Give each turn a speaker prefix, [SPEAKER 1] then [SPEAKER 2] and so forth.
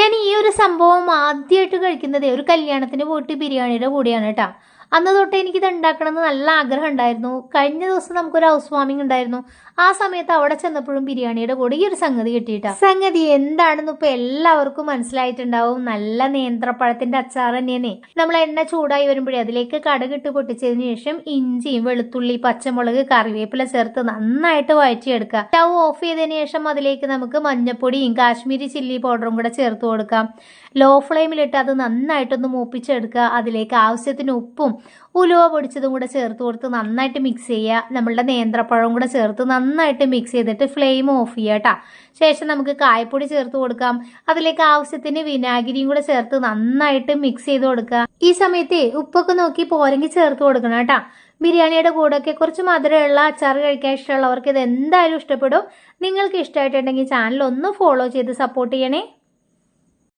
[SPEAKER 1] ഞാൻ ഈ ഒരു സംഭവം ആദ്യമായിട്ട് കഴിക്കുന്നത് ഒരു കല്യാണത്തിന് പോയിട്ട് ബിരിയാണിയുടെ കൂടെയാണ് കേട്ടോ. അന്ന് തൊട്ട് എനിക്കിത് ഉണ്ടാക്കണമെന്ന് നല്ല ആഗ്രഹം ഉണ്ടായിരുന്നു. കഴിഞ്ഞ ദിവസം നമുക്കൊരു ഹൗസ് വാമിംഗ് ഉണ്ടായിരുന്നു. ആ സമയത്ത് അവിടെ ചെന്നപ്പോഴും ബിരിയാണിയുടെ കൂടെ ഈ ഒരു സംഗതി കിട്ടിയിട്ടാ. സംഗതി എന്താണെന്ന് ഇപ്പൊ എല്ലാവർക്കും മനസ്സിലായിട്ടുണ്ടാവും. നല്ല നേന്ത്രപ്പഴത്തിന്റെ അച്ചാർ തന്നെയാണ്. നമ്മൾ എണ്ണ ചൂടായി വരുമ്പോഴേ അതിലേക്ക് കടുകിട്ട് പൊട്ടിച്ചതിന് ശേഷം ഇഞ്ചിയും വെളുത്തുള്ളി പച്ചമുളക് കറിവേപ്പില ചേർത്ത് നന്നായിട്ട് വഴറ്റിയെടുക്കുക. സ്റ്റൗ ഓഫ് ചെയ്തതിന് ശേഷം അതിലേക്ക് നമുക്ക് മഞ്ഞപ്പൊടിയും കാശ്മീരി ചില്ലി പൗഡറും കൂടെ ചേർത്ത് കൊടുക്കാം. ലോ ഫ്ലെയിമിലിട്ട് അത് നന്നായിട്ടൊന്ന് മൂപ്പിച്ചെടുക്കുക. അതിലേക്ക് ആവശ്യത്തിന് ഉപ്പും ഉലുവ പൊടിച്ചതും കൂടെ ചേർത്ത് കൊടുത്ത് നന്നായിട്ട് മിക്സ് ചെയ്യുക. നമ്മളുടെ നേന്ത്രപ്പഴം കൂടെ ചേർത്ത് നന്നായിട്ട് മിക്സ് ചെയ്തിട്ട് ഫ്ലെയിം ഓഫ് ചെയ്യുക കേട്ടോ. ശേഷം നമുക്ക് കായപ്പൊടി ചേർത്ത് കൊടുക്കാം. അതിലേക്ക് ആവശ്യത്തിന് വിനാഗിരിയും കൂടെ ചേർത്ത് നന്നായിട്ട് മിക്സ് ചെയ്ത് കൊടുക്കുക. ഈ സമയത്ത് ഉപ്പൊക്കെ നോക്കി പോരെങ്കിൽ ചേർത്ത് കൊടുക്കണം കേട്ടോ. ബിരിയാണിയുടെ കൂടെയൊക്കെ കുറച്ച് മധുരമുള്ള അച്ചാർ കഴിക്കാൻ ഇഷ്ടമുള്ളവർക്ക് ഇത് എന്തായാലും ഇഷ്ടപ്പെടും. നിങ്ങൾക്ക് ഇഷ്ടമായിട്ടുണ്ടെങ്കിൽ ചാനൽ ഒന്ന് ഫോളോ ചെയ്ത് സപ്പോർട്ട് ചെയ്യണേ.